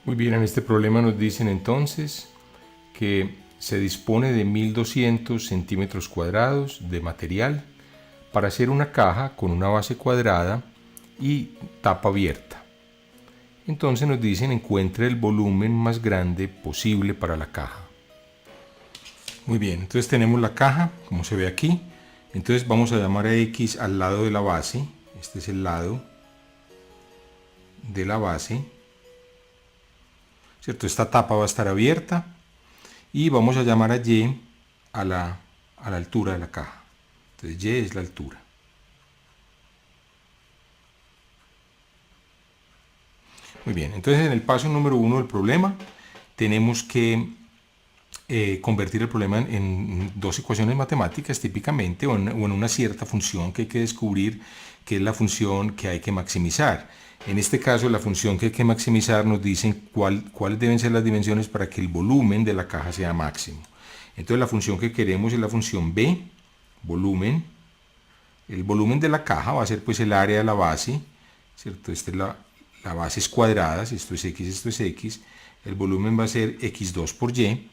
Muy bien, en este problema nos dicen entonces que se dispone de 1200 centímetros cuadrados de material para hacer una caja con una base cuadrada y tapa abierta. Entonces nos dicen encuentre el volumen más grande posible para la caja. Muy bien, entonces tenemos la caja, como se ve aquí. Entonces vamos a llamar a X al lado de la base. Este es el lado de la base. ¿Cierto? Esta tapa va a estar abierta. Y vamos a llamar a Y a la altura de la caja. Entonces Y es la altura. Muy bien, entonces en el paso número 1 del problema tenemos que convertir el problema en dos ecuaciones matemáticas típicamente o en una cierta función que hay que descubrir, que es la función que hay que maximizar. En este caso la función que hay que maximizar nos dice cuáles deben ser las dimensiones para que el volumen de la caja sea máximo. Entonces la función que queremos es la función B, volumen. El volumen de la caja va a ser pues el área de la base, ¿cierto? Esta es la base es cuadrada, si esto es X, esto es X. El volumen va a ser X2 por Y.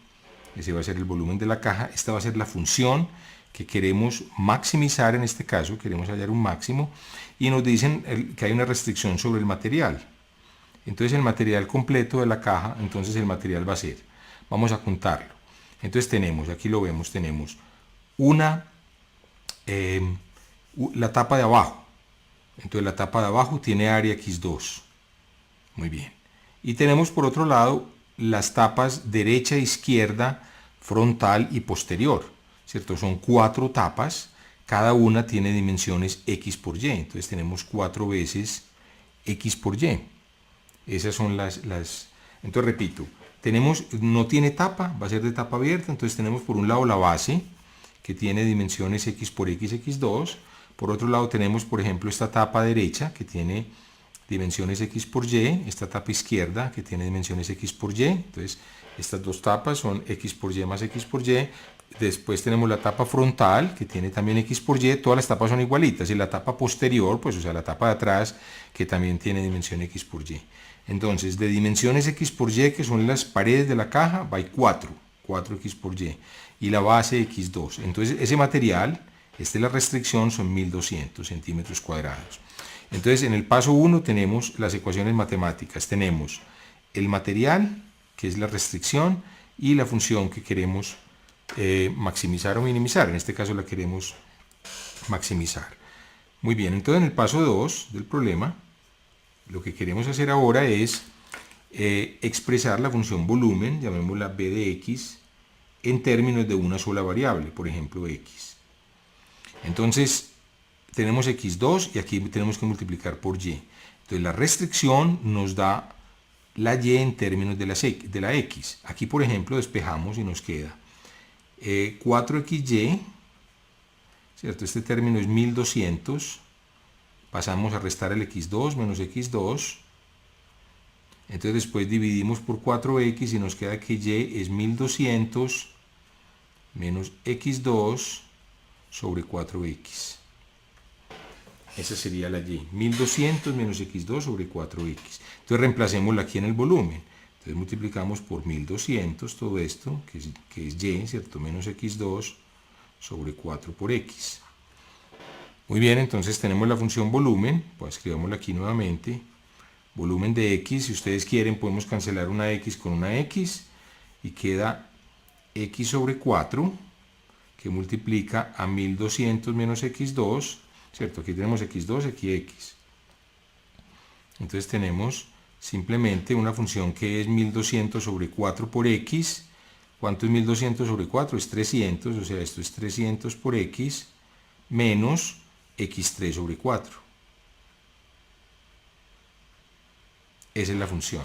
Ese va a ser el volumen de la caja. Esta va a ser la función que queremos maximizar en este caso. Queremos hallar un máximo. Y nos dicen que hay una restricción sobre el material. Entonces el material completo de la caja, entonces el material va a ser, vamos a contarlo. Entonces tenemos, aquí lo vemos, tenemos la tapa de abajo. Entonces la tapa de abajo tiene área X2. Muy bien. Y tenemos por otro lado las tapas derecha, izquierda, frontal y posterior. ¿Cierto? Son 4 tapas. Cada una tiene dimensiones X por Y. Entonces tenemos 4 veces X por Y. Esas son las... Entonces repito, no tiene tapa, va a ser de tapa abierta. Entonces tenemos por un lado la base, que tiene dimensiones X por X, X2. Por otro lado tenemos, por ejemplo, esta tapa derecha, que tiene dimensiones X por Y, esta tapa izquierda que tiene dimensiones X por Y. Entonces estas dos tapas son X por Y más X por Y. Después tenemos la tapa frontal que tiene también X por Y. Todas las tapas son igualitas. Y la tapa posterior, pues o sea la tapa de atrás, que también tiene dimensión X por Y. Entonces de dimensiones X por Y, que son las paredes de la caja, va 4 X por Y. Y la base X2. Entonces ese material, esta es la restricción, son 1200 centímetros cuadrados. Entonces, en el paso 1 tenemos las ecuaciones matemáticas. Tenemos el material, que es la restricción, y la función que queremos maximizar o minimizar. En este caso la queremos maximizar. Muy bien, entonces en el paso 2 del problema, lo que queremos hacer ahora es expresar la función volumen, llamémosla b de x, en términos de una sola variable, por ejemplo x. Entonces, tenemos x2 y aquí tenemos que multiplicar por y. Entonces la restricción nos da la y en términos de la x. Aquí, por ejemplo, despejamos y nos queda 4xy, ¿cierto? Este término es 1200. Pasamos a restar el x2 menos x2. Entonces después dividimos por 4x y nos queda que y es 1200 menos x2 sobre 4x. Esa sería la y. 1200 menos x2 sobre 4x. Entonces reemplacémosla aquí en el volumen. Entonces multiplicamos por 1200 todo esto, que es y, ¿cierto? Menos x2 sobre 4 por x. Muy bien, entonces tenemos la función volumen. Pues escribámosla aquí nuevamente. Volumen de x. Si ustedes quieren podemos cancelar una x con una x. Y queda x sobre 4, que multiplica a 1200 menos x2. ¿Cierto? Aquí tenemos x2, aquí x. Entonces tenemos simplemente una función que es 1200 sobre 4 por x. ¿Cuánto es 1200 sobre 4? Es 300, o sea, esto es 300 por x menos x3 sobre 4. Esa es la función.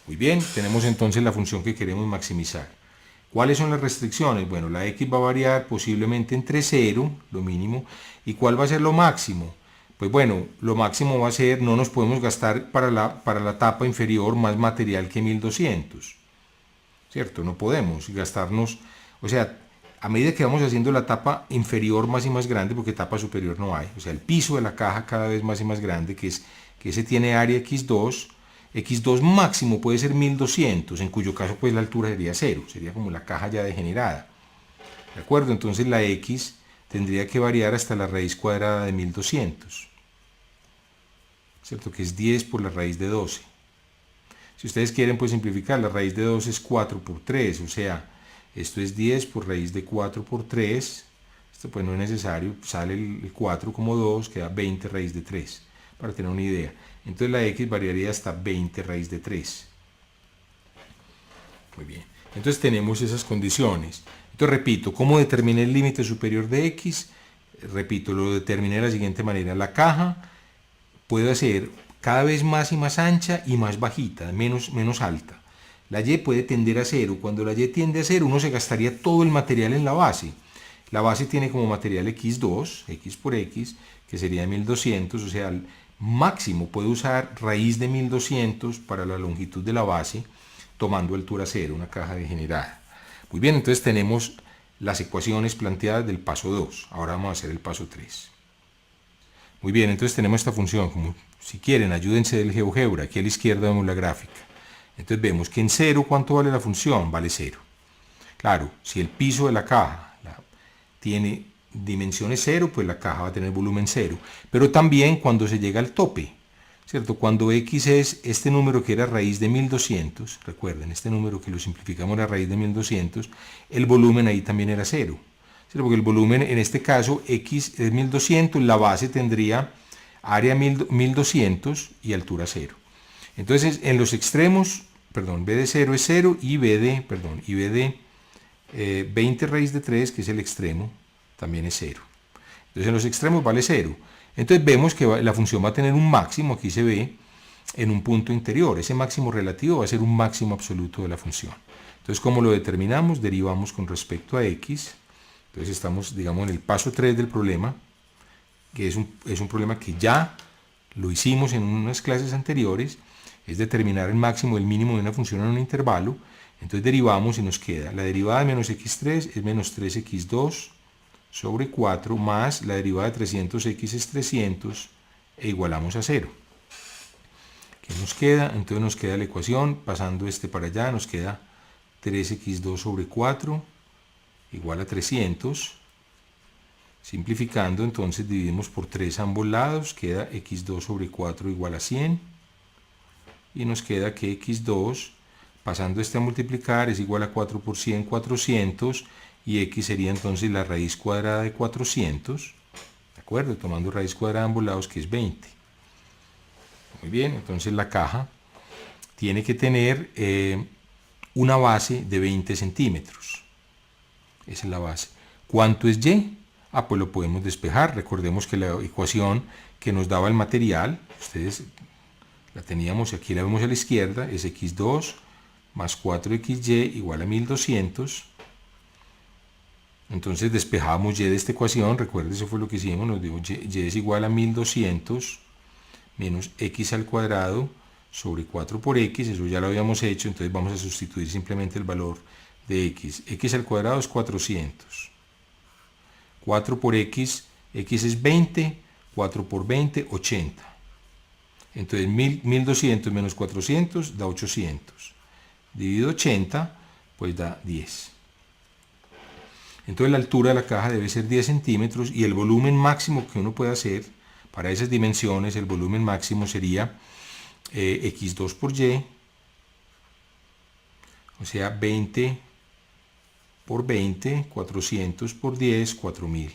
Muy bien, tenemos entonces la función que queremos maximizar. ¿Cuáles son las restricciones? Bueno, la x va a variar posiblemente entre 0, lo mínimo, y ¿cuál va a ser lo máximo? Pues bueno, lo máximo va a ser, no nos podemos gastar para la tapa inferior más material que 1200, ¿cierto? No podemos gastarnos, o sea, a medida que vamos haciendo la tapa inferior más y más grande, porque tapa superior no hay, o sea, el piso de la caja cada vez más y más grande, que ese tiene área x2, x2 máximo puede ser 1200, en cuyo caso pues la altura sería 0, sería como la caja ya degenerada. ¿De acuerdo? Entonces la x tendría que variar hasta la raíz cuadrada de 1200, ¿cierto? Que es 10 por la raíz de 12. Si ustedes quieren pues simplificar, la raíz de 12 es 4 por 3, o sea, esto es 10 por raíz de 4 por 3, esto pues no es necesario, sale el 4 como 2, queda 20 raíz de 3, para tener una idea. Entonces la x variaría hasta 20 raíz de 3. Muy bien, entonces tenemos esas condiciones. Entonces repito, ¿cómo determiné el límite superior de x? Repito, lo determiné de la siguiente manera. La caja puede ser cada vez más y más ancha y más bajita, menos alta. La y puede tender a 0. Cuando la y tiende a 0, uno se gastaría todo el material en la base. La base tiene como material x2, x por x, que sería 1200, o sea, al máximo puede usar raíz de 1200 para la longitud de la base, tomando altura 0, una caja degenerada. Muy bien, entonces tenemos las ecuaciones planteadas del paso 2. Ahora vamos a hacer el paso 3. Muy bien, entonces tenemos esta función. Como si quieren, ayúdense del GeoGebra. Aquí a la izquierda vemos la gráfica. Entonces vemos que en 0, ¿cuánto vale la función? Vale 0. Claro, si el piso de la caja tiene dimensiones 0, pues la caja va a tener volumen 0. Pero también cuando se llega al tope, ¿cierto? Cuando x es este número que era raíz de 1200, recuerden, este número que lo simplificamos a raíz de 1200, el volumen ahí también era 0. ¿Cierto? Porque el volumen, en este caso, x es 1200, la base tendría área 1200 y altura 0. Entonces, en los extremos, perdón, b de 0 es 0 y b de 20 raíz de 3, que es el extremo, también es 0. Entonces en los extremos vale 0. Entonces vemos que la función va a tener un máximo, aquí se ve, en un punto interior. Ese máximo relativo va a ser un máximo absoluto de la función. Entonces, ¿cómo lo determinamos? Derivamos con respecto a x. Entonces estamos, digamos, en el paso 3 del problema, que es un problema que ya lo hicimos en unas clases anteriores, es determinar el máximo y el mínimo de una función en un intervalo. Entonces derivamos y nos queda la derivada de menos x3 es menos 3x2 sobre 4 más la derivada de 300x es 300 e igualamos a 0. ¿Qué nos queda? Entonces nos queda la ecuación, pasando este para allá, nos queda 3x2 sobre 4 igual a 300. Simplificando, entonces dividimos por 3 a ambos lados, queda x2 sobre 4 igual a 100. Y nos queda que x2, pasando este a multiplicar, es igual a 4 por 100, 400, y x sería entonces la raíz cuadrada de 400, ¿de acuerdo? Tomando raíz cuadrada de ambos lados, que es 20. Muy bien, entonces la caja tiene que tener una base de 20 centímetros. Esa es la base. ¿Cuánto es y? Pues lo podemos despejar. Recordemos que la ecuación que nos daba el material, ustedes la teníamos, aquí la vemos a la izquierda, es x2 más 4xy igual a 1200. Entonces despejamos y de esta ecuación, recuerden, eso fue lo que hicimos, nos dio y es igual a 1200 menos x al cuadrado sobre 4 por x, eso ya lo habíamos hecho, entonces vamos a sustituir simplemente el valor de x. X al cuadrado es 400. 4 por x, x es 20, 4 por 20, 80. Entonces 1200 menos 400 da 800. Dividido 80, pues da 10. Entonces la altura de la caja debe ser 10 centímetros y el volumen máximo que uno puede hacer para esas dimensiones, el volumen máximo sería x2 por y, o sea 20 por 20, 400 por 10, 4000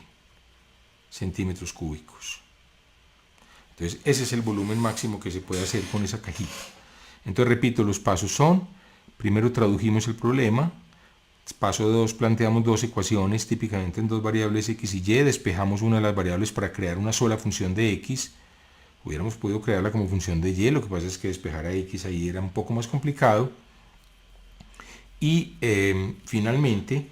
centímetros cúbicos. Entonces ese es el volumen máximo que se puede hacer con esa cajita. Entonces repito, los pasos son, primero tradujimos el problema, paso 2 planteamos dos ecuaciones, típicamente en dos variables x y y, despejamos una de las variables para crear una sola función de x, hubiéramos podido crearla como función de y, lo que pasa es que despejar a x ahí era un poco más complicado, y finalmente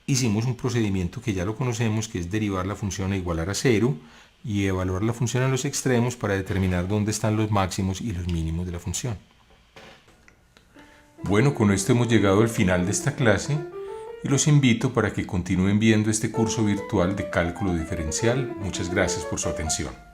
hicimos un procedimiento que ya lo conocemos, que es derivar la función a igualar a 0 y evaluar la función en los extremos para determinar dónde están los máximos y los mínimos de la función. Bueno, con esto hemos llegado al final de esta clase y los invito para que continúen viendo este curso virtual de cálculo diferencial. Muchas gracias por su atención.